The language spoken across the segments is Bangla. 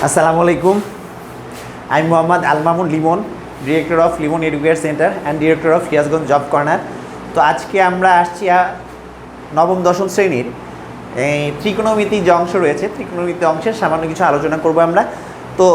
আসসালামু আলাইকুম। আমি Mohammad Al Mamun Limon, director of Limon education centre and director of Sirajganj job corner. তো আজকে আমরা আসছি নবম দশম শ্রেণীর এই ত্রিকোণমিতি যে অংশ রয়েছে, ত্রিকোণমিতি অংশের সামান্য কিছু আলোচনা করব আমরা। তো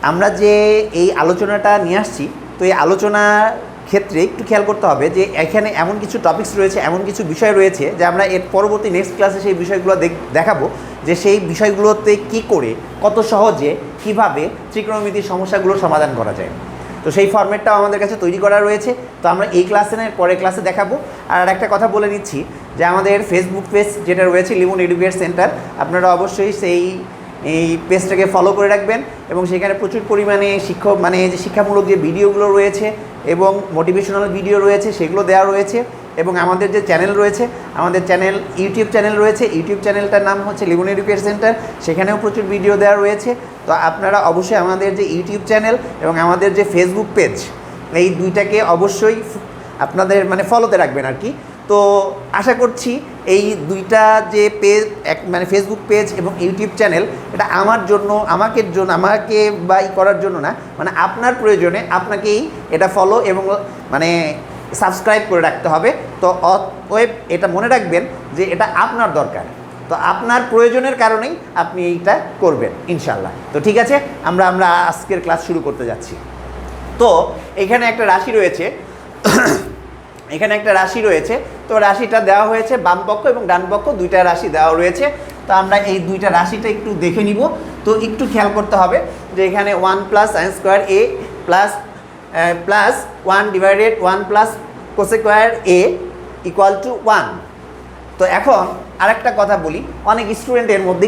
আমরা যে এই আলোচনাটা নিয়ে আসছি, তো এই আলোচনার ক্ষেত্রে একটু খেয়াল করতে হবে যে এখানে এমন কিছু টপিকস রয়েছে, এমন কিছু বিষয় রয়েছে যে আমরা এর পরবর্তী নেক্সট ক্লাসে সেই বিষয়গুলো দেখাবো যে সেই বিষয়গুলোতে কি করে কত সহজে কিভাবে ত্রিকোণমিতির সমস্যাগুলোর সমাধান করা যায়। তো সেই ফরম্যাটটাও আমাদের কাছে তৈরি করা রয়েছে। তো আমরা এই ক্লাসে না পরের ক্লাসে দেখাবো। আর একটা কথা বলে নিচ্ছি যে আমাদের ফেসবুক পেজ যেটা রয়েছে লিমন এডুকেশন সেন্টার, আপনারা অবশ্যই এই পেজটাকে ফলো করে রাখবেন এবং সেখানে প্রচুর পরিমাণে যে শিক্ষামূলক যে ভিডিওগুলো রয়েছে এবং মোটিভেশনাল ভিডিও রয়েছে সেগুলো দেওয়া রয়েছে। এবং আমাদের যে চ্যানেল রয়েছে, আমাদের ইউটিউব চ্যানেল রয়েছে, ইউটিউব চ্যানেলটার নাম হচ্ছে লিমন এডুকেশন সেন্টার, সেখানেও প্রচুর ভিডিও দেওয়া রয়েছে। তো আপনারা অবশ্যই আমাদের যে ইউটিউব চ্যানেল এবং আমাদের যে ফেসবুক পেজ, এই দুইটাকে অবশ্যই আপনাদের ফলোতে রাখবেন আর কি। তো আশা করছি এই দুইটা যে পেজ, ফেসবুক পেজ এবং ইউটিউব চ্যানেল, এটা আমাকে করার জন্য না, আপনার প্রয়োজনে আপনাকেই এটা ফলো এবং সাবস্ক্রাইব করে রাখতে হবে। তো অতএব এটা মনে রাখবেন যে এটা আপনার দরকার, তো আপনার প্রয়োজনের কারণেই আপনি এইটা করবেন ইনশাল্লাহ। তো ঠিক আছে, আমরা আজকের ক্লাস শুরু করতে যাচ্ছি। তো এখানে একটা রাশি রয়েছে, তো রাশিটা দেওয়া হয়েছে বাম পক্ষ এবং ডান পক্ষ দুইটা রাশি দেওয়া রয়েছে। তো আমরা এই দুইটা রাশিটা একটু দেখে নিব। তো একটু খেয়াল করতে হবে যে এখানে 1 + sin² a plus 1 / 1 + cos² a = 1। তো এখন আরেকটা কথা বলি, অনেক স্টুডেন্টের মধ্যে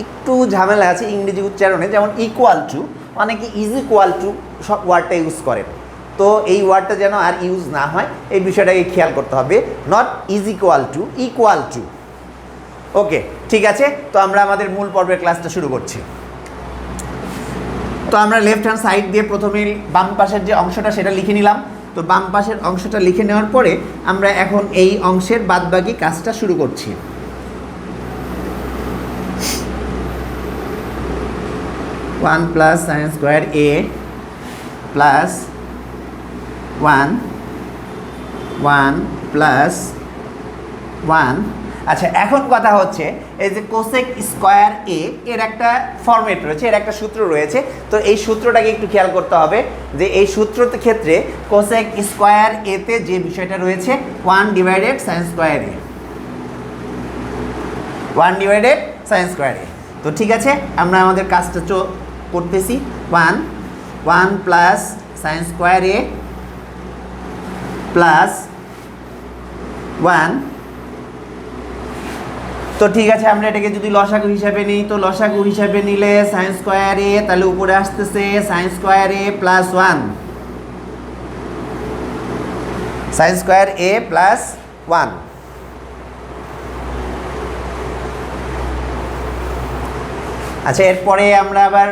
একটু ঝামেলা আছে ইংরেজি উচ্চারণে, যেমন ইকুয়াল টু, অনেকে ইকুয়াল টু সব ওয়ার্ডটা ইউজ করেন। তো এই ওয়ার্ডটা যেন আর ইউজ না হয় এই বিষয়টাকে খেয়াল করতে হবে, নট ইকুয়াল টু। ওকে, ঠিক আছে। তো আমরা আমাদের মূল পর্বের ক্লাসটা শুরু করছি। তো আমরা লেফট হ্যান্ড সাইড দিয়ে প্রথমে বাম পাশের যে অংশটা সেটা লিখে নিলাম। তো বাম পাশের অংশটা লিখে নেওয়ার পরে আমরা এখন এই অংশের বাদবাকি কাজটা শুরু করছি। (1 + sin² a প্লাস 1 + 1। আচ্ছা, এখন কথা হচ্ছে এই যে cos² a এর একটা ফরম্যাট রয়েছে, এর একটা সূত্র রয়েছে। তো এই সূত্রটাকে একটু খেয়াল করতে হবে যে এই সূত্রের ক্ষেত্রে cos² a তে যে বিষয়টা রয়েছে 1 / sin², a। তো ঠিক আছে, আমরা আমাদের কাজটা করতেছি। 1 + sin² a প্লাস 1। তো ঠিক আছে, আমরা এটাকে যদি লসাগু হিসাবে নিই, তো লসাগু হিসাবে নিলে sin² a, তাহলে উপরে আসতেছে sin² a plus 1, sin² a plus 1। আচ্ছা, এরপরে আমরা আবার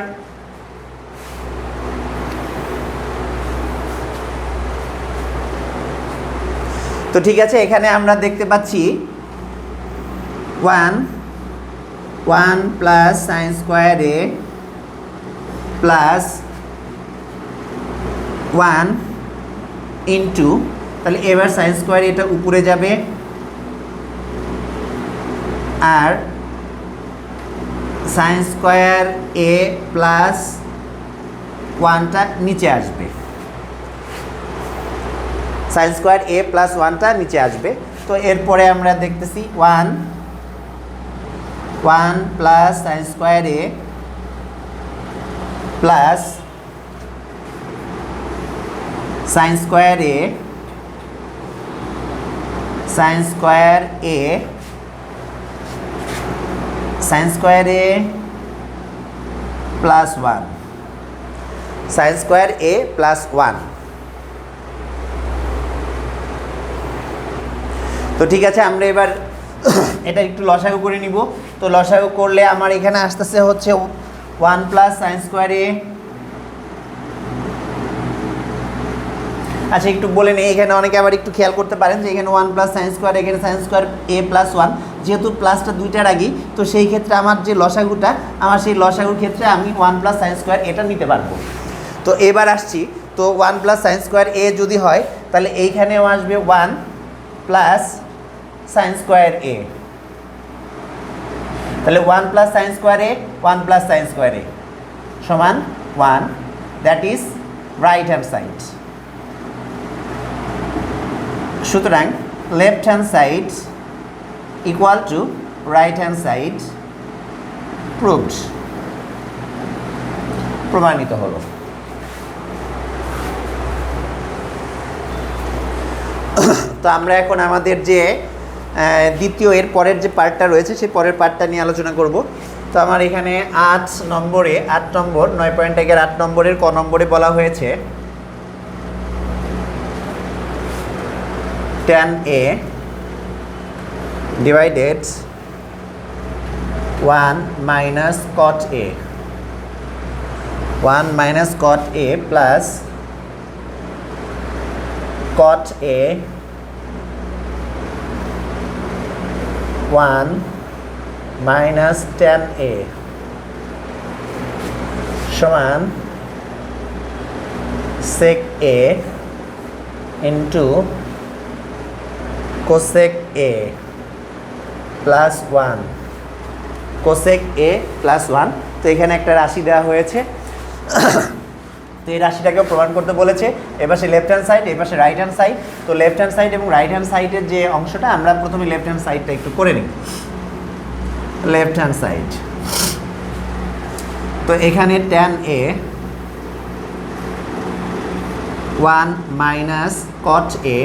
তো ঠিক আছে, এখানে আমরা দেখতে পাচ্ছি 1 + sin² a প্লাস 1 ইন্টু, তাহলে এবার sin² এটা উপরে যাবে আর sin² a প্লাস 1টা নিচে আসবে, sin² a প্লাস 1টা নিচে আসবে। তো এরপরে আমরা দেখতেছি 1 + sin² a plus sin² a plus 1, sin² a plus 1। তো ঠিক আছে, আমরা এবার এটা একটু লসাগু করে নিব। তো লসাগু করলে আমার এখানে আসতেছে হচ্ছে 1 + sin² a আচ্ছা একটু বলে নেই, এখানে অনেকে আবার একটু খেয়াল করতে পারেন যে এখানে 1 + sin², এখানে sin² a + 1, যেহেতু প্লাসটা দুইটার আগেই, তো সেই ক্ষেত্রে আমার যে লসাগুটা, আমার সেই লসাগুর ক্ষেত্রে আমি 1 প্লাস সাইন স্কোয়ার এটা নিতে পারবো। তো এবার আসছি, তো 1 প্লাস সাইন স্কোয়ার এ যদি হয় তাহলে এইখানেও আসবে 1 প্লাস সাইন স্কোয়ার এ। তাহলে 1 plus sine square A 1 plus sine square এ সমান 1, that is right hand side. সুতরাং left hand side equal to right hand side proved, প্রমাণিত হলো। তো আমরা এখন আমাদের যে দ্বিতীয় এর পরের যে পার্টটা রয়েছে সেই পরের পার্টটা নিয়ে আলোচনা করব। তো আমার এখানে 8 নম্বরে 8 নম্বর 9.1 8 নম্বরের ক নম্বরে বলা হয়েছে tan a divided 1 minus cot a, 1 minus cot a plus cot a 1 minus tan a সমান sec a into cosec a plus 1, cosec a plus 1। তো এখানে একটা রাশি দেওয়া হয়েছে, তো এই রাশিটাকেও প্রমাণ করতে বলেছে। এপাশে লেফট হ্যান্ড সাইড, এপাশে রাইট হ্যান্ড সাইড। তো লেফট হ্যান্ড সাইড এবং রাইট হ্যান্ড সাইডের যে অংশটা, আমরা প্রথমে লেফট হ্যান্ড সাইডটা একটু করে নিই। লেফট হ্যান্ড সাইড, তো এখানে tan a 1 minus cot a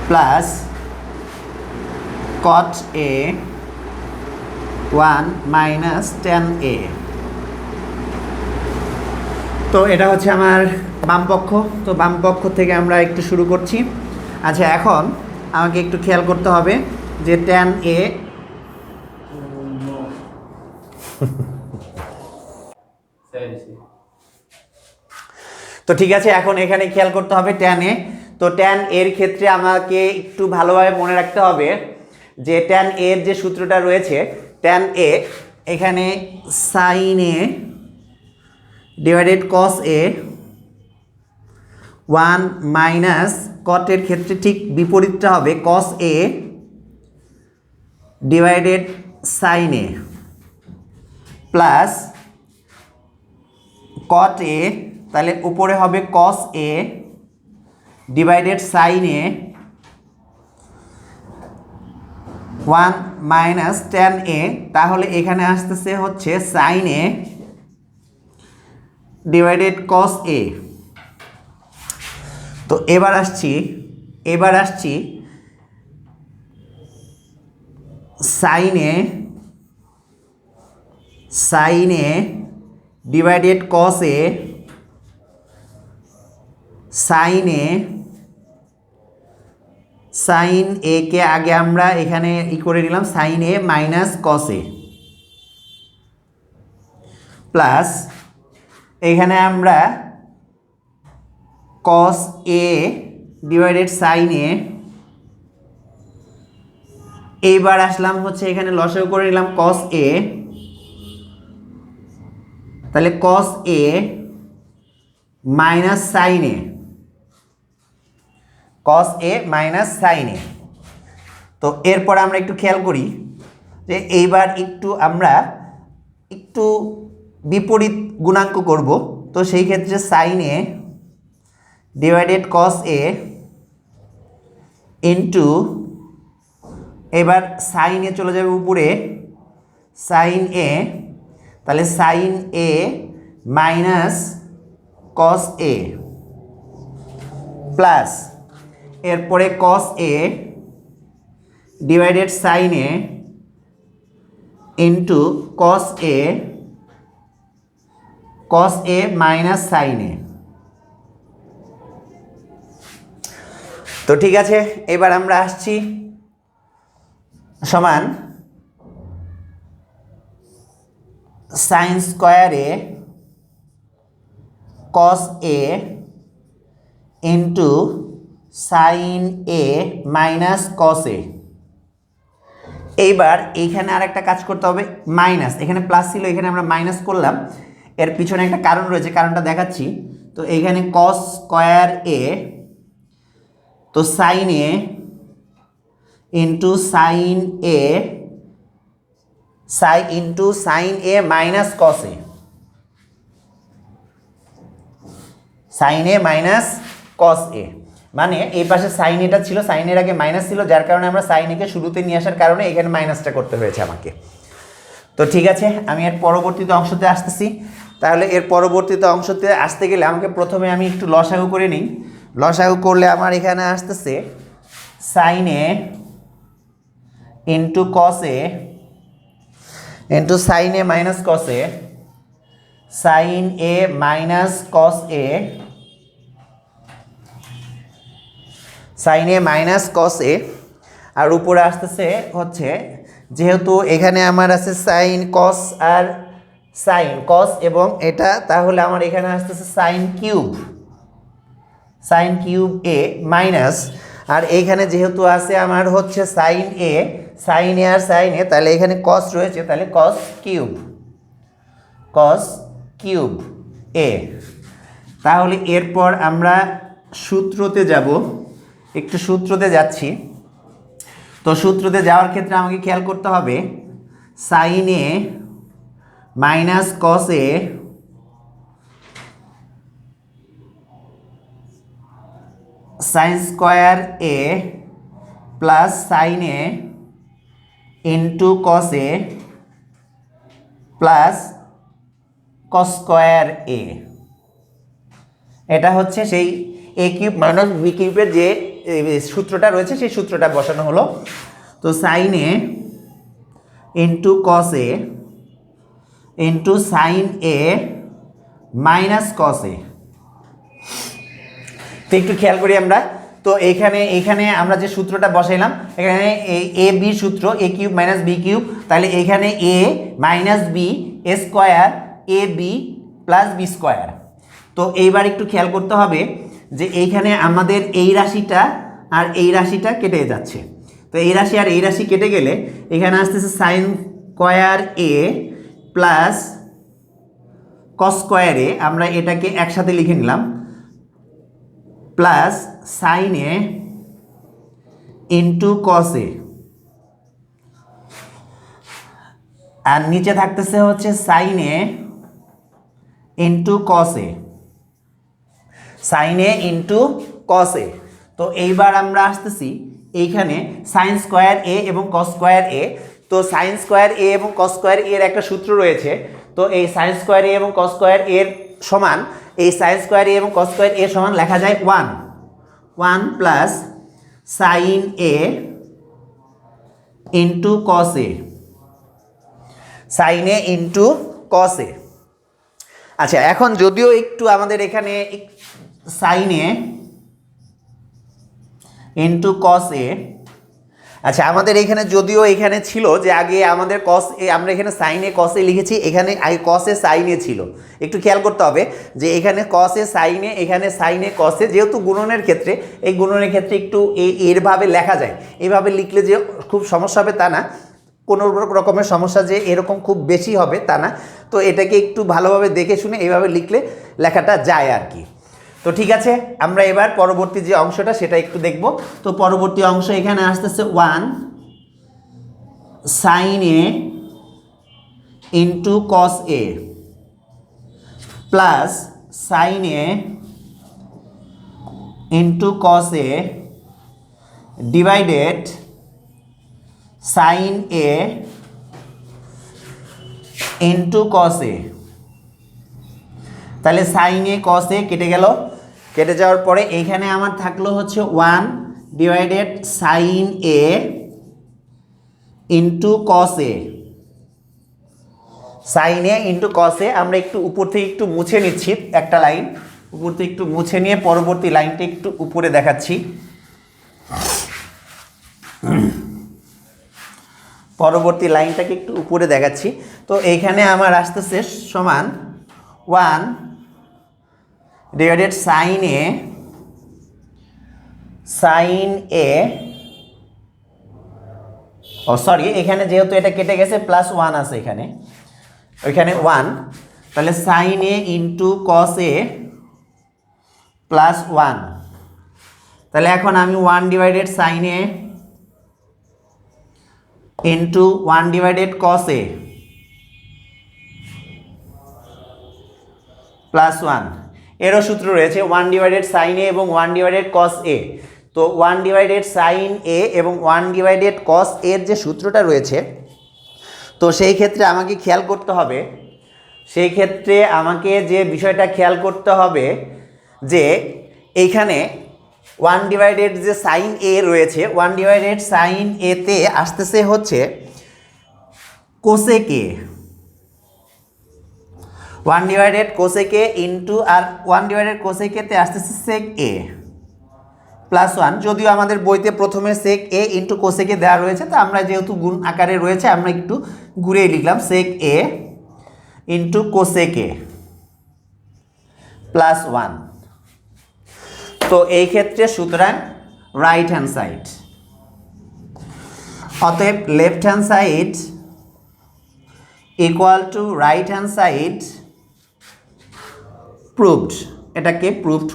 plus cot a 1 minus tan a। তো এটা হচ্ছে আমার বাম পক্ষ। তো বাম পক্ষ থেকে আমরা একটু শুরু করছি। আচ্ছা, এখন আমাকে একটু খেয়াল করতে হবে যে tan a তো ঠিক আছে, এখন এখানে খেয়াল করতে হবে tan a। তো tan এর ক্ষেত্রে আমাকে একটু ভালোভাবে মনে রাখতে হবে যে tan এর যে সূত্রটা রয়েছে, tan a এখানে sin a divided cos a 1 minus cot এর ক্ষেত্রে ঠিক বিপরীতটা হবে cos a divided sin a plus cot a, তাহলে উপরে হবে cos a divided sin a 1 minus tan a, তাহলে এখানে আসতেছে হচ্ছে sin a divided cos a। তো এবার আসছি sin a divided cos a, sin a কে আগে আমরা এখানে করে নিলাম sin a minus cos a plus এখানে আমরা cos a divided sin a। এইবার আসলাম হচ্ছে এখানে লসাগু করে নিলাম cos a, তাহলে cos a minus sin a, cos a minus sin a। তো এরপর আমরা একটু খেয়াল করি যে এইবার আমরা একটু বিপরীত গুণাঙ্ক করব। তো সেই ক্ষেত্রে sin a divided cos a into, এবার sin a চলে যাবে উপরে sin a, তাহলে sin a minus cos a plus এরপরে cos a divided sin a into cos a minus sin a। তো ঠিক আছে, এবার আমরা আসছি সমান sin square a cos a into sin a minus cos a এইবার এইখানে আর একটা কাজ করতে হবে, মাইনাস, এখানে প্লাস ছিল এখানে আমরা মাইনাস করলাম, এর পিছনে একটা কারণ রয়েছে, কারণটা দেখাচ্ছি। তো এইখানে কস স্কোয়ার এ, তো sign a into sign A, sign A minus cos A, sign A minus cos এ, মানে এই পাশে সাইন এটা ছিল, সাইনের আগে মাইনাস ছিল, যার কারণে আমরা সাইন একে শুরুতে নিয়ে আসার কারণে এখানে মাইনাসটা করতে হয়েছে আমাকে। তো ঠিক আছে, আমি এর পরবর্তীতে অংশতে আসতেছি। তাহলে এর পরবর্তীতে অংশতে আসতে গেলে আমাকে প্রথমে আমি একটু লসাগু করে নিই। লসাগু করলে আমার এখানে আসতেছে sign a into cos A into sign A minus cos A, sign A minus cos A, sign A minus cos এ, আর উপরে আসতেছে হচ্ছে, যেহেতু এখানে আমার আছে সাইন কস আর সাইন কস এবং এটা, তাহলে আমার এখানে আসতেছে সাইন কিউব এ মাইনাস, আর এইখানে যেহেতু আছে আমার হচ্ছে sign A R sign a, তাহলে এখানে কস রয়েছে, তাহলে কস কিউব এ। তাহলে এরপর আমরা সূত্রতে যাব, একটু সূত্রতে যাচ্ছি। তো সূত্রতে যাওয়ার ক্ষেত্রে আমাকে খেয়াল করতে হবে sign A minus cos A sine square A plus sine a into cos A plus cos square এ। এটা হচ্ছে সেই এ কিউব মাইনাস বি কিউবের যে সূত্রটা রয়েছে সেই সূত্রটা বসানো হলো। তো sign a into cos A into sign A minus cos এ। তো একটু খেয়াল করি আমরা, তো এইখানে আমরা যে সূত্রটা বসাইলাম, এখানে এ বি সূত্র, এ কিউব মাইনাস বি কিউব, তাহলে এখানে এ minus B A square A B plus B square. তো এইবার একটু খেয়াল করতে হবে যে এইখানে আমাদের এই রাশিটা আর এই রাশিটা কেটে যাচ্ছে। তো এই রাশি আর এই রাশি কেটে গেলে এখানে আসতেছে সাইন স্কোয়ার এ প্লাস কস স্কোয়ার এ, আমরা এটাকে একসাথে লিখে নিলাম, plus sine a into cos এ, আর নিচে থাকতেছে হচ্ছে sign a into cos A, sign a into cos এ। তো এইবার আমরা আসতেছি এইখানে সাইন স্কোয়ার এ এবং কস স্কোয়ার এ। তো সাইন স্কোয়ার এ এবং কস স্কোয়ার এর একটা সূত্র রয়েছে। তো এই সাইন স্কোয়ার এ এবং কস স্কোয়ার এর সমান, এই সাইন স্কোয়ার এ এবং কস স্কোয়ার এর সমান লেখা যায় 1 plus sine a into cos A, sign a into cos এ। আচ্ছা, এখন যদিও একটু আমাদের এখানে সাইন এ ইন্টু কস এ, আচ্ছা আমাদের এখানে যদিও এখানে ছিল যে আগে আমাদের কস এ, আমরা এখানে সাইন এ কস এ লিখেছি, এখানে আগে কস এ সাইন এ ছিল। একটু খেয়াল করতে হবে যে এখানে কস এ সাইন এ, এখানে সাইন এ কস এ, যেহেতু গুণনের ক্ষেত্রে, এই গুণনের ক্ষেত্রে একটু এরভাবে লেখা যায়। এইভাবে লিখলে যে খুব সমস্যা হবে তা না, কোনো রকমের সমস্যা যে এরকম খুব বেশি হবে তা না। তো এটাকে একটু ভালোভাবে দেখে শুনে এইভাবে লিখলে লেখাটা যায় আর কি। তো ঠিক আছে, আমরা এবার পরবর্তী যে অংশটা সেটা একটু দেখব। তো পরবর্তী অংশ এখানে আসতেছে 1 sign a into cos A plus sine a into cos A divided sign a into cos এ। তাহলে সাইন এ কস এ কেটে গেল, কেটে যাওয়ার পরে এইখানে আমার থাকলো হচ্ছে 1 divided sign a into cos A, sign a into cos এ। আমরা একটু উপর থেকে একটু মুছে নিচ্ছি একটা লাইন, উপর থেকে একটু মুছে নিয়ে পরবর্তী লাইনটা একটু উপরে দেখাচ্ছি। পরবর্তী লাইনটাকে একটু উপরে দেখাচ্ছি। তো এইখানে আমার আসতেছে সমান 1 ডিভাইডেড সাইন ও সরি, এখানে যেহেতু এটা কেটে গেছে প্লাস 1 আছে এখানে, ওইখানে 1, তাহলে sign a into cos A plus 1। তাহলে এখন আমি 1 divided sign a into 1 divided cos A plus 1, এরও সূত্র রয়েছে 1 ডিভাইডেড সাইন এ এবং 1 ডিভাইডেড কস এ। তো 1 ডিভাইডেড সাইন এ এবং 1 ডিভাইডেড কস এর যে সূত্রটা রয়েছে, তো সেই ক্ষেত্রে আমাকে খেয়াল করতে হবে, যে বিষয়টা খেয়াল করতে হবে যে এইখানে 1 ডিভাইডেড যে সাইন এ রয়েছে, 1 ডিভাইডেড সাইন এতে আসতেছে হচ্ছে cosec a, 1 divided cosec a into আর 1 ডিভাইডেড কোসেক এতে আসতেছে সেক এ প্লাস 1। যদিও আমাদের বইতে প্রথমে সেক এ ইন্টু কোসেক এ দেওয়া রয়েছে, তো আমরা যেহেতু গুণ আকারে রয়েছে আমরা একটু ঘুরিয়ে লিখলাম সেক এ ইন্টু কোসেক এ প্লাস 1। তো এই ক্ষেত্রে সুতরাং রাইট হ্যান্ড সাইড, অতএব left hand side equal to right hand side proved, এটাকে প্রুভড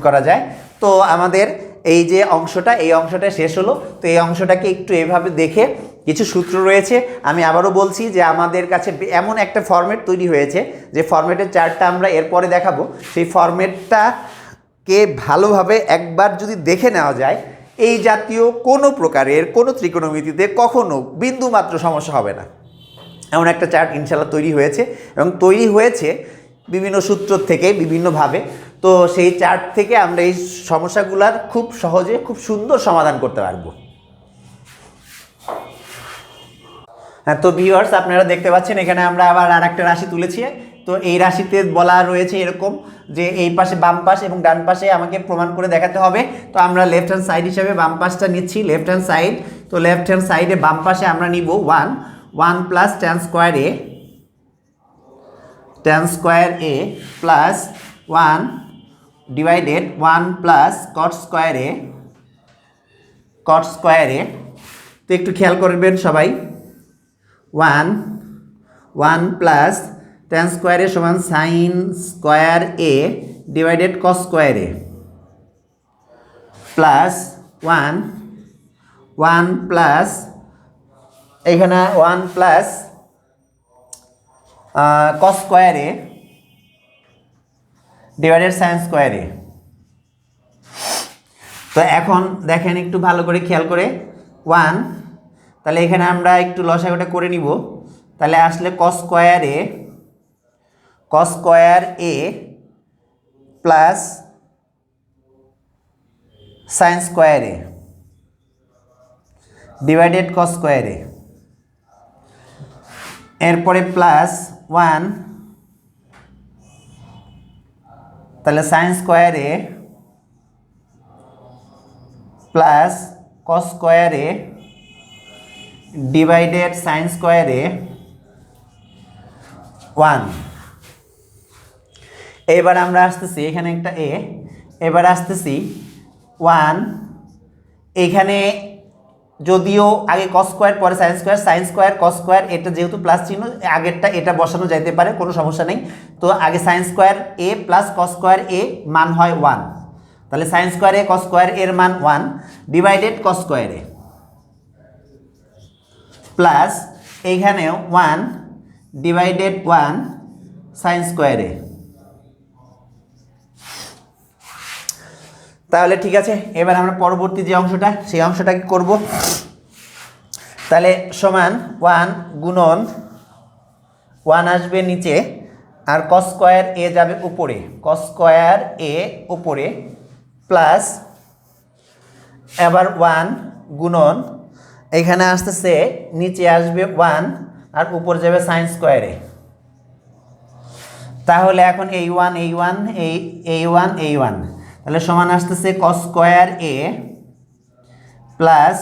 করা যায়, তো আমাদের এই যে অংশটা, এই অংশটা শেষ হলো। তো এই অংশটাকে একটু এভাবে দেখে, কিছু সূত্র রয়েছে, আমি আবারও বলছি যে আমাদের কাছে এমন একটা ফরম্যাট তৈরি হয়েছে যে ফরম্যাটের চার্টটা আমরা এরপরে দেখাবো। সেই ফরম্যাটটাকে ভালোভাবে একবার যদি দেখে নেওয়া যায়, এই জাতীয় কোনো প্রকারের কোনো ত্রিকোণমিতিতে কখনো বিন্দুমাত্র সমস্যা হবে না। এমন একটা চার্ট ইনশাল্লাহ তৈরি হয়েছে, এবং তৈরি হয়েছে বিভিন্ন সূত্র থেকে বিভিন্নভাবে। তো সেই চার্ট থেকে আমরা এই সমস্যাগুলোর খুব সহজে খুব সুন্দর সমাধান করতে পারবো। হ্যাঁ, তো ভিউয়ার্স আপনারা দেখতে পাচ্ছেন এখানে আমরা আবার আর একটা রাশি তুলেছি। তো এই রাশিতে বলা রয়েছে এরকম যে এই পাশে বাম পাশ এবং ডান পাশে আমাকে প্রমাণ করে দেখাতে হবে। তো আমরা লেফট হ্যান্ড সাইড হিসেবে বাম পাশটা নিচ্ছি, লেফট হ্যান্ড সাইড। তো লেফট হ্যান্ড সাইডে বাম পাশে আমরা নিব 1 plus tan square A plus 1 divided 1 plus cot square A. তো একটু খেয়াল করবেন সবাই, 1 প্লাস ট্যান স্কোয়ার এ সমান সাইন স্কোয়ার এ ডিভাইডেড কস স্কোয়ার এ প্লাস 1 প্লাস এখানে 1 plus cos square A divided sign square A. তো এখন দেখেন একটু ভালো করে খেয়াল করে, 1, তাহলে এখানে আমরা একটু লসাগুটা করে নিব। তাহলে আসলে কস স্কোয়ার এ প্লাস সাইন স্কোয়ার এ ডিভাইডেড কস স্কোয়ার এ, এরপরে প্লাস 1, তাহলে sign square A plus cos square A divided sign square A 1। এবার আমরা আসতেছি এখানে একটা এ, এবার আসতেছি 1, এখানে যদিও আগে কস স্কোয়ার পরে সাইন স্কোয়ার কস স্কোয়ার, এটা যেহেতু প্লাস চিহ্ন আগেরটা এটা বসানো যাইতে পারে, কোনো সমস্যা নেই। তো আগে সাইন স্কোয়ার এ প্লাস কস স্কোয়ার এ মান হয় 1, তাহলে sign square a cos square এর মান 1 ডিভাইডেড কস স্কোয়ার এ প্লাস এইখানেও 1 ডিভাইডেড 1 সাইন স্কোয়ার এ। তাহলে ঠিক আছে, এবার আমরা পরবর্তী যে অংশটা সেই অংশটাকে করব। তাহলে সমান 1 গুণন 1 আসবে নিচে, আর কস স্কোয়ার এ যাবে উপরে, কস স্কোয়ার এ উপরে প্লাস এবার 1 গুণন এখানে আসতেছে নিচে আসবে 1 আর উপর যাবে সাইন স্কোয়ার এ। তাহলে এখন এই 1 তাহলে সমান আসতেছে কস স্কোয়ার এ প্লাস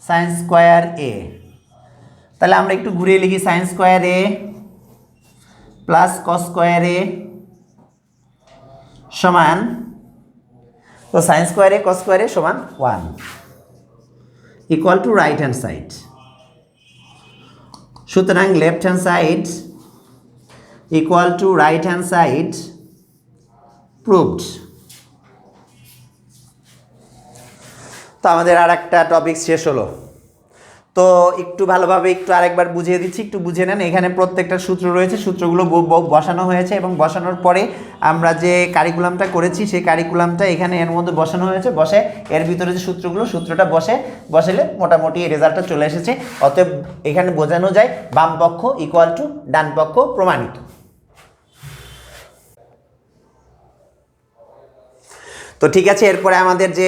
সাইন স্কোয়ার এ। তাহলে আমরা একটু ঘুরিয়ে লিখি, সাইন স্কোয়ার এ প্লাস কস স্কোয়ার এ সমান, তো sine square a cos square এ সমান 1। Equal to right hand side. সুতরাং left hand side equal to right hand side proved. তো আমাদের আর একটা টপিক শেষ হলো। তো একটু ভালোভাবে একটু আরেকবার বুঝিয়ে দিচ্ছি, একটু বুঝে নেন। এখানে প্রত্যেকটা সূত্র রয়েছে, সূত্রগুলো বসানো হয়েছে এবং বসানোর পরে আমরা যে কারিকুলামটা করেছি সেই কারিকুলামটা এখানে এর মধ্যে বসানো হয়েছে। বসে এর ভিতরে যে সূত্রটা বসালে মোটামুটি রেজাল্টটা চলে এসেছে। অতএব এখানে বোঝানো যায় বাম পক্ষ ইকুয়াল টু ডান পক্ষ প্রমাণিত। তো ঠিক আছে, এরপরে আমাদের যে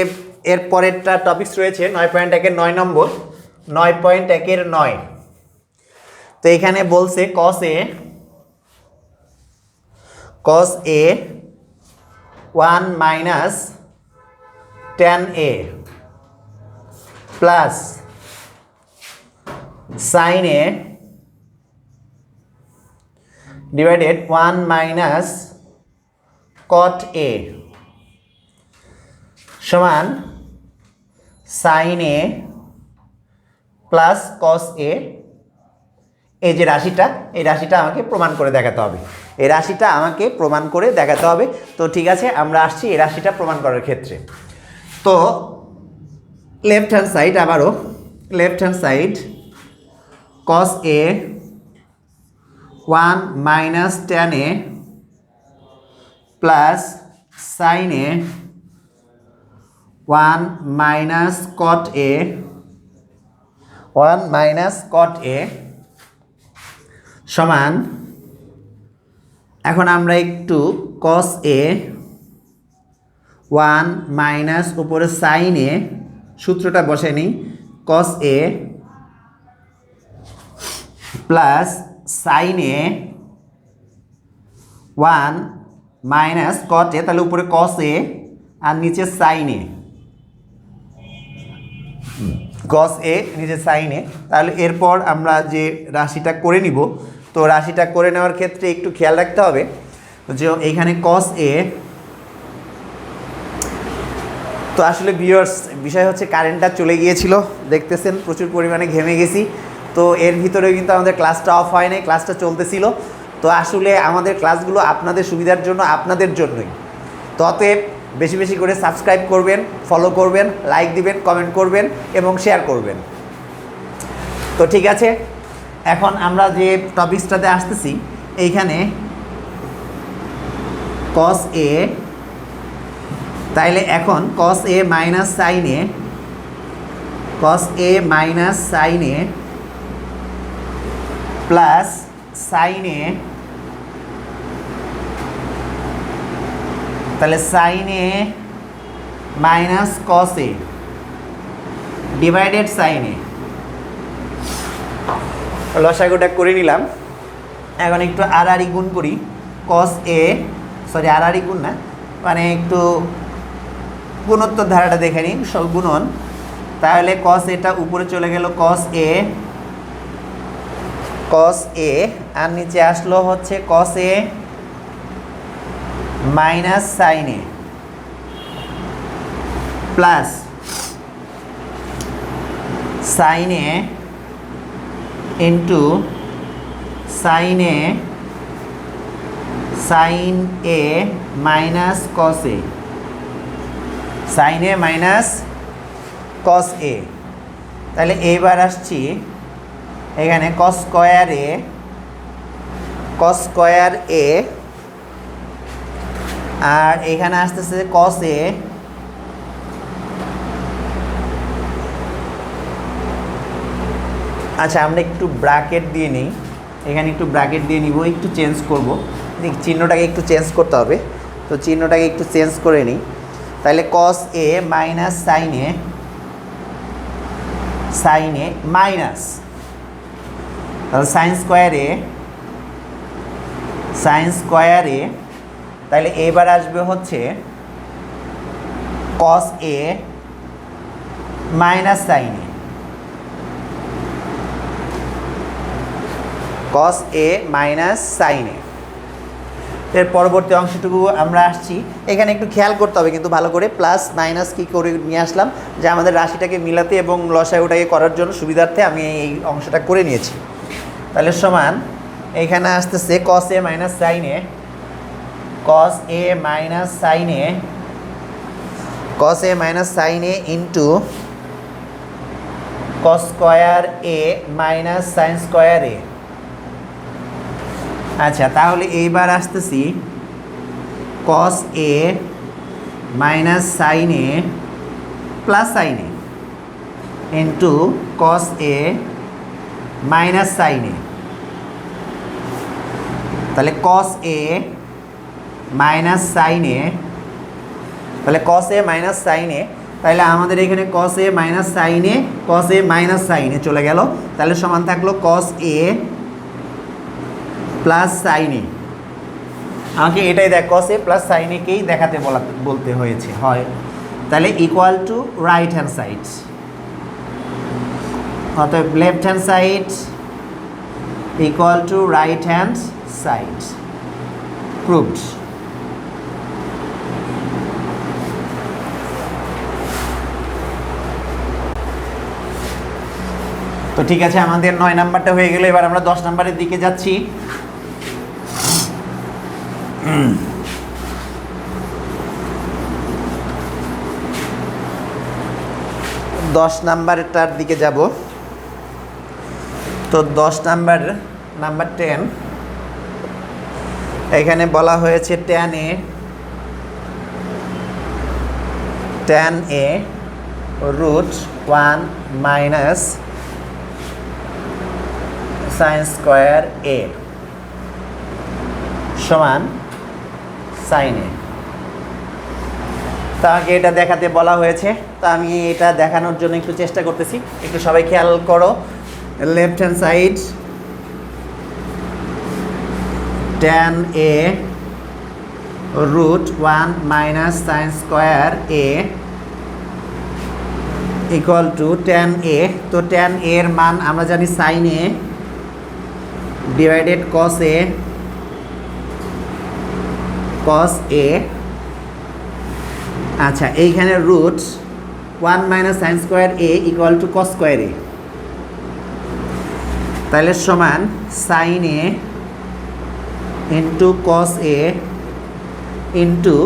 এর পরেরটা টপিকস রয়েছে 9.1-এর 9 নম্বর, 9.1-এর 9। তো এখানে বলছে cos a 1 minus tan a plus sin a divided 1 minus cot a সমান sin a plus cos a। এই যে রাশিটা, এই রাশিটা আমাকে প্রমাণ করে দেখাতে হবে, এই রাশিটা আমাকে প্রমাণ করে দেখাতে হবে। তো ঠিক আছে, আমরা আসছি এই রাশিটা প্রমাণ করার ক্ষেত্রে। তো লেফট হ্যান্ড সাইড, আবারও left hand side cos a 1 minus tan a plus sin a 1 minus cot a 1 minus cot a সমান, এখন আমরা একটু cos a 1 মাইনাস উপরে sin a সূত্রটা বসে নিই, cos a plus sin a 1 minus cot a, তাহলে উপরে cos a আর নিচে sin a, cos a নিচে sin a। তাহলে এরপর আমরা যে রাশিটা করে নিব, তো রাশিটা করে নেওয়ার ক্ষেত্রে একটু খেয়াল রাখতে হবে যে এইখানে cos a, তো আসলে ভিউয়ার্স বিষয় হচ্ছে কারেন্টটা চলে গিয়েছিল, দেখতেছেন প্রচুর পরিমাণে ঘেমে গেছি। তো এর ভিতরে কিন্তু আমাদের ক্লাসটা অফ হয় নাই, ক্লাসটা চলতেছিল। তো আসলে আমাদের ক্লাসগুলো আপনাদের সুবিধার জন্য, আপনাদের জন্যই। তো অতএব বেশি বেশি করে সাবস্ক্রাইব করবেন, ফলো করবেন, লাইক দিবেন, কমেন্ট করবেন এবং শেয়ার করবেন। তো ঠিক আছে, এখন আমরা যে টপিকসটাতে আসতেছি, এইখানে cos a, তাইলে এখন cos a minus sin a, cos a minus sin a plus sin a, তাহলে sin a minus cos a divided sin a, লসাগুটা করে নিলাম। এখন একটু আড়াআড়ি গুণ করি, cos a, সরি আড়াআড়ি গুণ না, মানে একটু গুণোত্তর ধারাটা দেখে নিন, সব গুণন। তাহলে cos এটা উপরে চলে গেল cos a আর নিচে আসলো হচ্ছে cos a minus sin a plus sin a into sin a minus cos a, sin a minus cos a। তাহলে এইবার আসছি এখানে cos স্কয়ার a আর এখানে আসতেছে cos a আচ্ছা, আমরা একটু ব্র্যাকেট দিয়ে নিই, এখানে একটু ব্র্যাকেট দিয়ে নিব, একটু চেঞ্জ করব, চিহ্নটাকে একটু চেঞ্জ করতে হবে। তো চিহ্নটাকে একটু চেঞ্জ করে নিই। তাহলে cos a minus sin a minus, তাহলে sin স্কয়ার a, তাহলে এবার আসবে হচ্ছে cos a minus sin a, cos a minus sin a। এর পরবর্তী অংশটুকু আমরা আসছি। এখানে একটু খেয়াল করতে হবে কিন্তু ভালো করে, প্লাস মাইনাস কি করে নিয়ে আসলাম, যে আমাদের রাশিটাকে মিলাতে এবং লসাগুটাকে করার জন্য সুবিধার্থে আমি এই অংশটা করে নিয়েছি। তাহলে সমান এখানে আসতেছে cos a minus sine a, cos a minus sine a, cos a minus sine a into cos square a minus sine square a. আচ্ছা, তাহলে এইবার আসতেছি cos a minus sine a plus sine a into cos a minus sine a. তাহলে cos a minus sine a, তাহলে cos a minus sine a, তাহলে আমাদের এখানে cos a minus sine a, cos a minus sine a চলে গেল। তাহলে সমান থাকলো cos a plus sine a. আমাকে এটাই দেখ, cos a plus sine a কেই দেখাতে বলতে হয়েছে হয়। তাহলে equal to right hand side, অতএব left hand side equal to right hand side. Proved. তো ঠিক আছে, আমাদের 9 নাম্বারটা হয়ে গেল। এবার আমরা 10 নাম্বারের দিকে যাচ্ছি। 10 নাম্বারটার দিকে যাব। তো 10 নাম্বার 10, এখানে বলা হয়েছে tan a root 1 minus sine square a সমান সাইন এ। তাকে এটা দেখাতে বলা হয়েছে, তো আমি এটা দেখানোর জন্য একটু চেষ্টা করতেছি। একটু সবাই খেয়াল করো, left hand side tan a root 1 minus sine square a equal to tan a। তো tan a এর মান আমরা জানি sine a divided cos a, cos a। আচ্ছা, এইখানে root 1 minus sine square a equal to cos square a। তাহলে সমান sine a into cos a into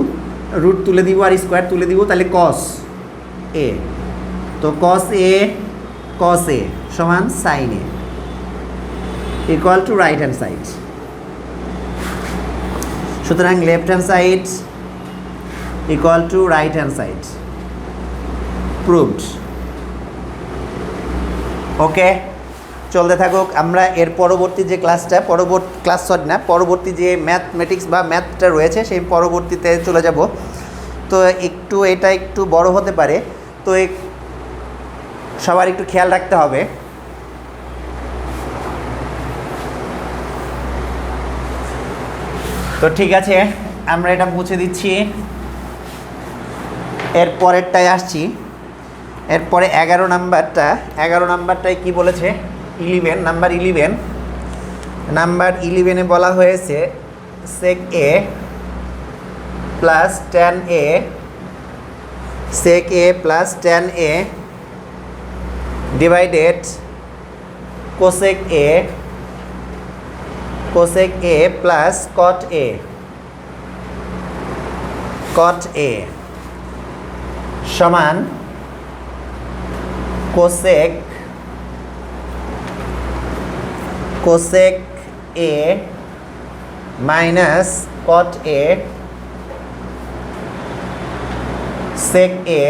root তুলে দিব আর স্কোয়ার তুলে দিব, তাহলে cos a। তো cos a সমান sine a equal to right hand side. সুতরাং left hand side equal to right hand side. Proved. Okay, চলতে থাকুক। আমরা এর পরবর্তী যে ক্লাসটা, পরবর্তী যে ম্যাথমেটিক্স বা ম্যাথটা রয়েছে সেই পরবর্তীতে চলে যাব। তো এটা একটু বড় হতে পারে, তো সবার একটু খেয়াল রাখতে হবে। তো ঠিক আছে, আমরা এটা মুছে দিচ্ছি। এর পরেরটায় আসছি। এরপরে 11 নাম্বারটায় কি বলেছে? 11 নাম্বার 11-এ বলা হয়েছে sec a plus tan a, sec a plus tan a divided cosec a plus cot a সমান cosec a minus cot a sec a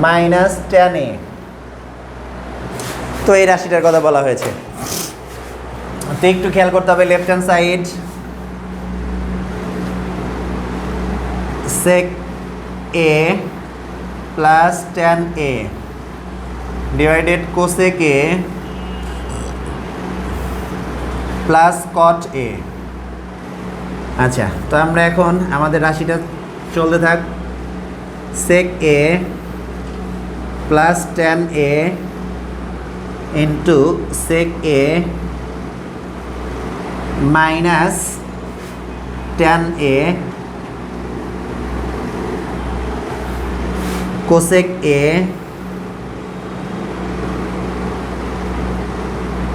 minus tan a। তো এই রাশিটার কথা বলা হয়েছে, তো একটু খেয়াল করতে হবে। Left hand side sec a plus tan a divided cosec a plus cot a। আচ্ছা, তো আমরা এখন আমাদের রাশিটা চলতে থাক। sec a plus tan a into sec a minus tan a cosec a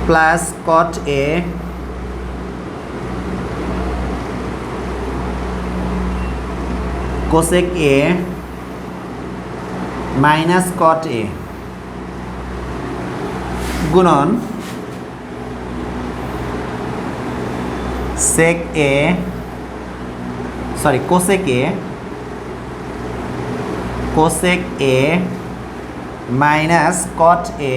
plus cot a cosec a minus cot a গুণন sec a cosec a minus cot a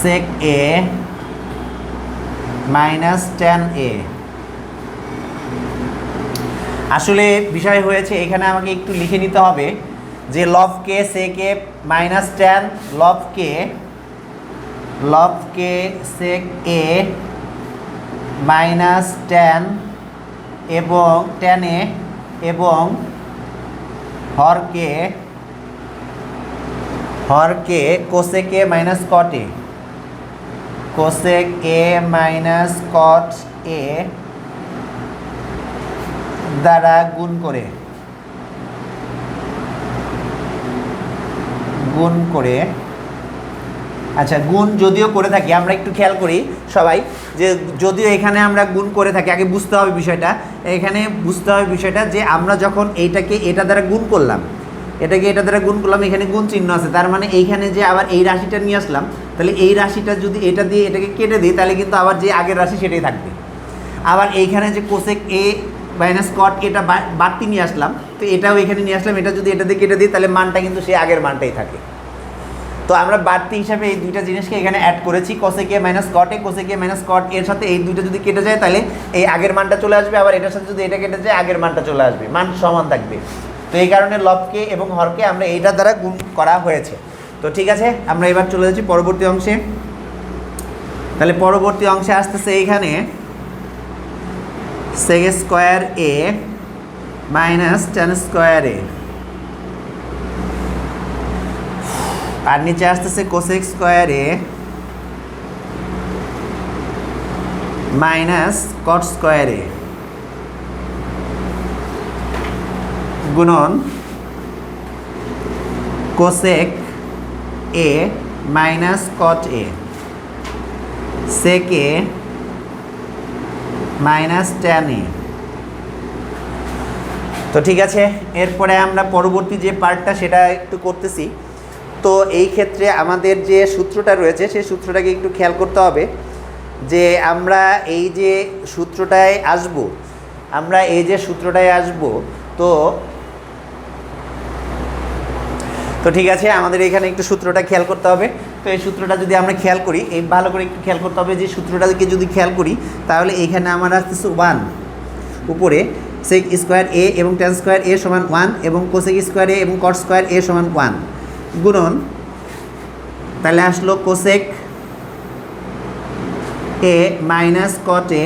sec a minus tan a. আসলে বিষয় হয়েছে এখানে আমাকে একটু লিখে নিতে হবে যে লব কে সেক এ মাইনাস ট্যান লব কে সেক এ মাইনাস ট্যান এবং ট্যান এ এবং হরকে cosec a minus cot a cosec a minus cot a দ্বারা গুণ করে আচ্ছা গুণ যদিও করে থাকি আমরা একটু খেয়াল করি সবাই যে যদিও এখানে আমরা গুণ করে থাকি আগে বুঝতে হবে বিষয়টা যে আমরা যখন এইটাকে এটা দ্বারা গুণ করলাম এখানে গুণ চিহ্ন আছে তার মানে এইখানে যে আবার এই রাশিটা নিয়ে আসলাম তাহলে এই রাশিটা যদি এটা দিয়ে এটাকে কেটে দিই তাহলে কিন্তু আবার যে আগের রাশি সেটাই থাকবে। আবার এইখানে যে কোসেক এ মাইনাস কট এটা বাড়তি নিয়ে আসলাম তো এটাও এখানে নিয়ে আসলাম এটা যদি এটা দিয়ে কেটে দিই তাহলে মানটা কিন্তু সেই আগের মানটাই থাকে। তো আমরা বাড়তি হিসাবে এই দুইটা জিনিসকে এখানে অ্যাড করেছি কোসেক এ মাইনাস কট এর সাথে এই দুইটা যদি কেটে যায় তাহলে এই আগের মানটা চলে আসবে আবার এটার সাথে যদি এটা কেটে যায় আগের মানটা চলে আসবে মান সমান থাকবে। তো এই কারণে লবকে এবং হরকে আমরা এইটার দ্বারা গুণ করা হয়েছে। তো ঠিক আছে আমরা এবার চলে যাচ্ছি পরবর্তী অংশে। তাহলে পরবর্তী অংশে আসতেছে এইখানে sec square a minus tan square a আর নিচে আসতেছে cosec square a minus cot square a গুণন cosec a minus cot a sec a minus tan a. তো ঠিক আছে এরপরে আমরা পরবর্তী যে পার্টটা সেটা একটু করতেছি। তো এই ক্ষেত্রে আমাদের যে সূত্রটা রয়েছে সেই সূত্রটাকে একটু খেয়াল করতে হবে যে আমরা এই যে সূত্রটায় আসব তো ঠিক আছে আমাদের এখানে একটু সূত্রটা খেয়াল করতে হবে। তো এই সূত্রটা যদি আমরা খেয়াল করি এই ভালো করে একটু খেয়াল করতে হবে যে সূত্রটাকে যদি খেয়াল করি তাহলে এইখানে আমার আসতেছে 1 উপরে সেক স্কোয়ার এ এবং ট্যান স্কোয়ার এ সমান 1 এবং কোসেক স্কোয়ার এ এবং কট স্কোয়ার এ সমান 1 গুণন তাহলে আসলো cosec a minus cot a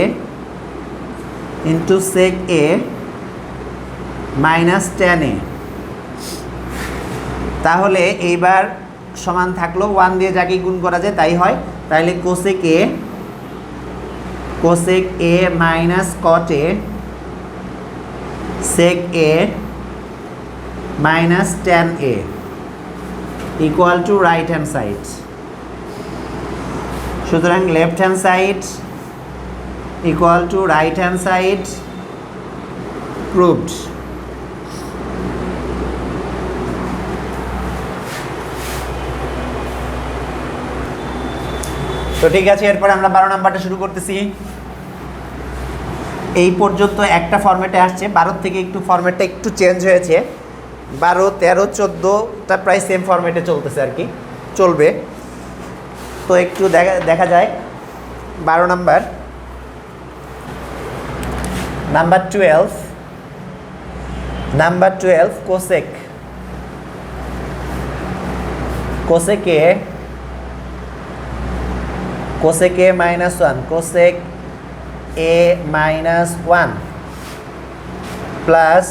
into sec a minus tan a. তাহলে এইবার সমান থাকলো 1 দিয়ে যাকে গুণ করা যায় তাই হয়। তাহলে cosec a minus cot a sec a minus tan a equal to right hand side. সুতরাং left hand side equal to right hand side proved. তো ঠিক আছে এরপরে আমরা 12 নাম্বারটা শুরু করতেছি। এই পর্যন্ত একটা ফরম্যাটে আসছে, 12 থেকে একটু ফরম্যাটটা একটু চেঞ্জ হয়েছে। 12, 13, 14টা প্রায় সেম ফরম্যাটে চলতেছে আর কি, চলবে। তো একটু দেখা যায় 12 number, number 12 cosec a minus 1 cosec a minus 1 plus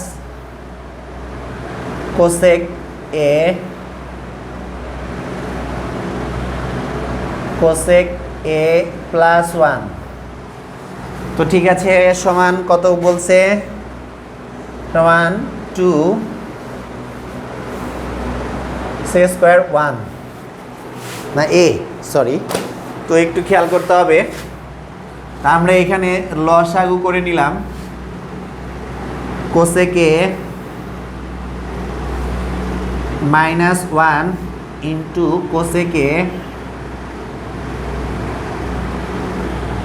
cosec cosec a plus 1। তো ঠিক আছে, সমান কত বলছে? সমান 2 সেক স্কোয়ার 1 না এ, সরি। তো একটু খেয়াল করতে হবে, আমরা এখানে লসাগু করে নিলাম cosec a minus 1 into cosec A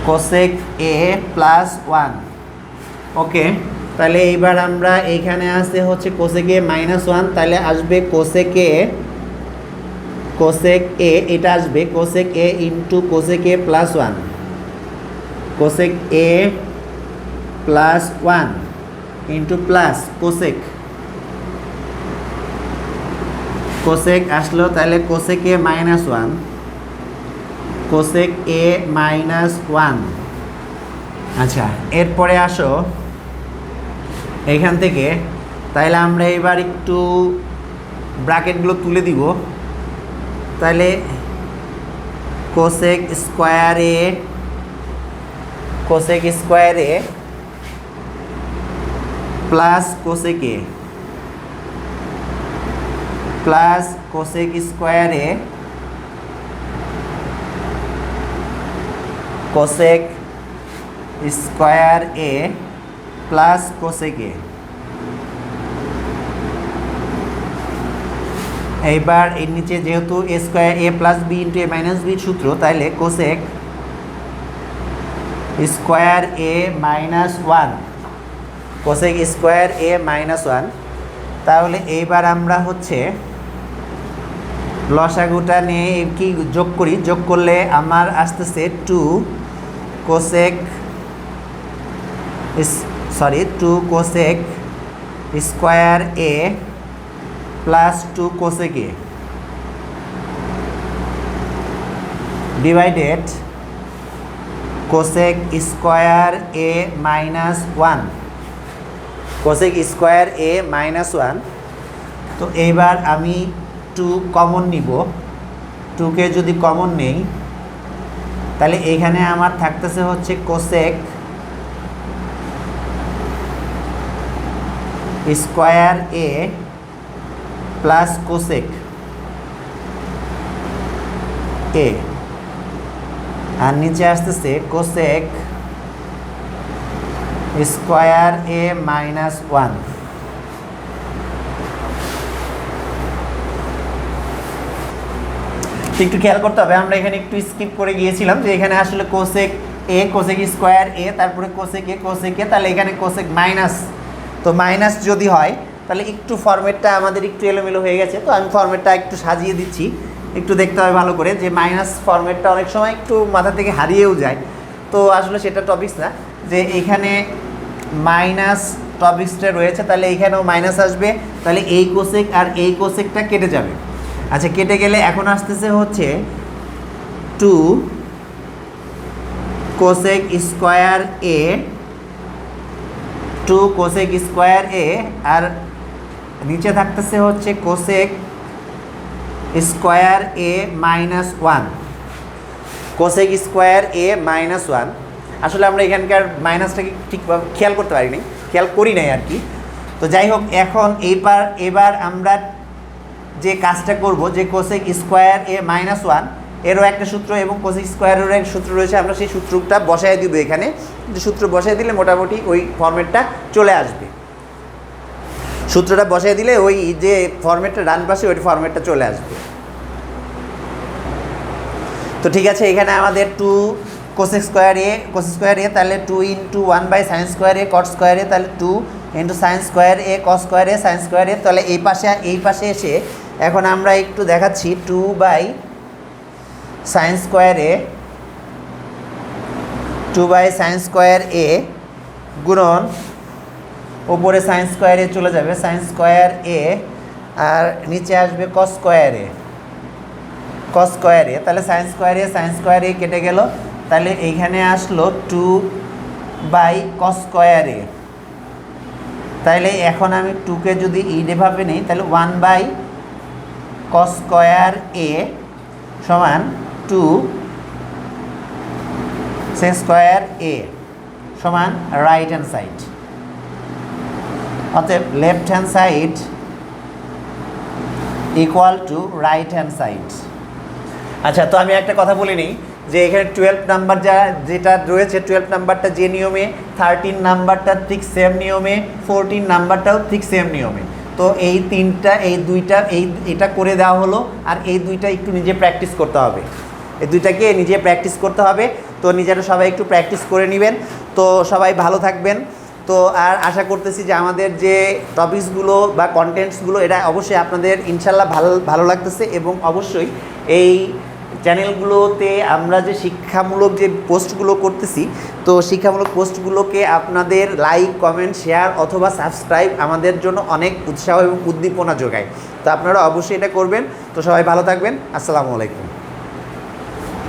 cosec a plus 1। ওকে, তাহলে এইবার আমরা এইখানে আসতে হচ্ছে কোসেক এ মাইনাস 1, তাহলে আসবে কোসেক এ, এটা আসবে cosec a into cosec a plus 1, cosec a plus 1 into plus cosec আসলো, তাহলে cosec a minus 1, cosec a minus 1। আচ্ছা, এরপরে আসো এইখান থেকে, তাহলে আমরা এবার একটু ব্র্যাকেটগুলো তুলে দিব। তাহলে cosec square A plus cosec a plus cosec square A cosec square A plus cosec এ। এইবার এর নিচে যেহেতু এ স্কোয়ার এ প্লাস বি ইন্টু এ মাইনাস বি সূত্র, তাহলে cosec square a minus 1, cosec square a minus 1। তাহলে এইবার আমরা হচ্ছে লসাগুটা নিয়ে কি যোগ করি, যোগ করলে আমার আসতেছে 2 cosec square A plus 2 cosec A divided cosec square a minus 1, cosec square a minus 1। তো এইবার আমি 2 কমন নিব, 2কে যদি কমন নেই তাহলে এইখানে আমার থাকতেছে হচ্ছে cosec square A plus cosec a, আর নিচে আসতেছে কোসেক স্কোয়ার এ মাইনাস 1। একটু খেয়াল করতে হবে, আমরা এখানে একটু স্কিপ করে গিয়েছিলাম যে এখানে আসলে কোসেক স্কোয়ার এ, তারপরে কোসেক এ, তাহলে এখানে কোসেক মাইনাস। তো মাইনাস যদি হয় তাহলে একটু ফরম্যাটটা আমাদের একটু এলোমেলো হয়ে গেছে, তো আমি ফরম্যাটটা একটু সাজিয়ে দিচ্ছি। একটু দেখতে হবে ভালো করে যে মাইনাস ফরম্যাটটা অনেক সময় একটু মাথা থেকে হারিয়েও যায়, তো আসলে সেটা টপিকস না, যে এখানে মাইনাস টপিকসটা রয়েছে, তাহলে এইখানেও মাইনাস আসবে, তাহলে এই কোসেক আর এই কোসেকটা কেটে যাবে। আচ্ছা, কেটে গেলে এখন আসতেছে হচ্ছে 2 cosec square A, 2 cosec square a, আর নিচে থাকতেছে হচ্ছে cosec square a minus 1, cosec square a minus 1। আসলে আমরা এখানকার মাইনাসটাকে ঠিকভাবে খেয়াল করতে পারিনি, খেয়াল করি নাই আর কি। তো যাই হোক, এখন এবার আমরা যে কাজটা করব, যে কোসেক স্কোয়ার এ মাইনাস 1 এরও একটা সূত্র এবং কোসেক স্কোয়ারেরও একটা সূত্র রয়েছে, আমরা সেই সূত্রটা বসায় দিব এখানে। যে সূত্র বসায় দিলে মোটামুটি ওই ফরম্যাটটা চলে আসবে, সূত্রটা বসায় দিলে ওই যে ফরম্যাটটা ডান পাশে ওই ফরম্যাটটা চলে আসবে। তো ঠিক আছে, এখানে আমাদের 2 কোসেক স্কোয়ার এ, তাহলে 2 into 1 by sine square a cot square এ, তাহলে 2 into sine square a cos square a sine square এ। তাহলে এই পাশে এসে এখন আমরা একটু দেখাচ্ছি 2 বাই সাইন স্কোয়ার এ গুণন উপরে সাইন স্কোয়ার এ চলে যাবে সাইন স্কোয়ার এ, আর নিচে আসবে কস স্কোয়ার এ। তাহলে সাইন স্কোয়ার এ কেটে গেল, তাহলে এইখানে আসলো 2 বাই কস স্কোয়ার এ। তাহলে এখন আমি 2কে যদি এইভাবে নিই, তাহলে 1 বাই কস স্কোয়ার এ সমান 2 স্কোয়ার এ সমান রাইট হ্যান্ড সাইড, অতএব left hand side equal to right hand side. আচ্ছা, তো আমি একটা কথা বলে নিই যে এখানে 12 নাম্বার যেটা রয়েছে, 12 নাম্বারটা যে নিয়মে, 13 নাম্বারটা ঠিক সেম নিয়মে, 14 নাম্বারটাও ঠিক সেম নিয়মে। তো এই তিনটা, এই দুইটা, এটা করে দেওয়া হলো, আর এই দুইটা একটু নিজে প্র্যাকটিস করতে হবে, এই দুইটাকে নিজে প্র্যাকটিস করতে হবে। তো নিজেরা সবাই একটু প্র্যাকটিস করে নেবেন। তো সবাই ভালো থাকবেন। তো আর আশা করতেছি যে আমাদের যে টপিকসগুলো বা কন্টেন্টসগুলো এটা অবশ্যই আপনাদের ইনশাল্লাহ ভালো লাগতেছে, এবং অবশ্যই এই চ্যানেলগুলোতে আমরা যে শিক্ষামূলক যে পোস্টগুলো করতেছি, তো শিক্ষামূলক পোস্টগুলোকে আপনাদের লাইক, কমেন্ট, শেয়ার অথবা সাবস্ক্রাইব আমাদের জন্য অনেক উৎসাহ এবং উদ্দীপনা যোগায়। তো আপনারা অবশ্যই এটা করবেন। তো সবাই ভালো থাকবেন। আসসালামু আলাইকুম।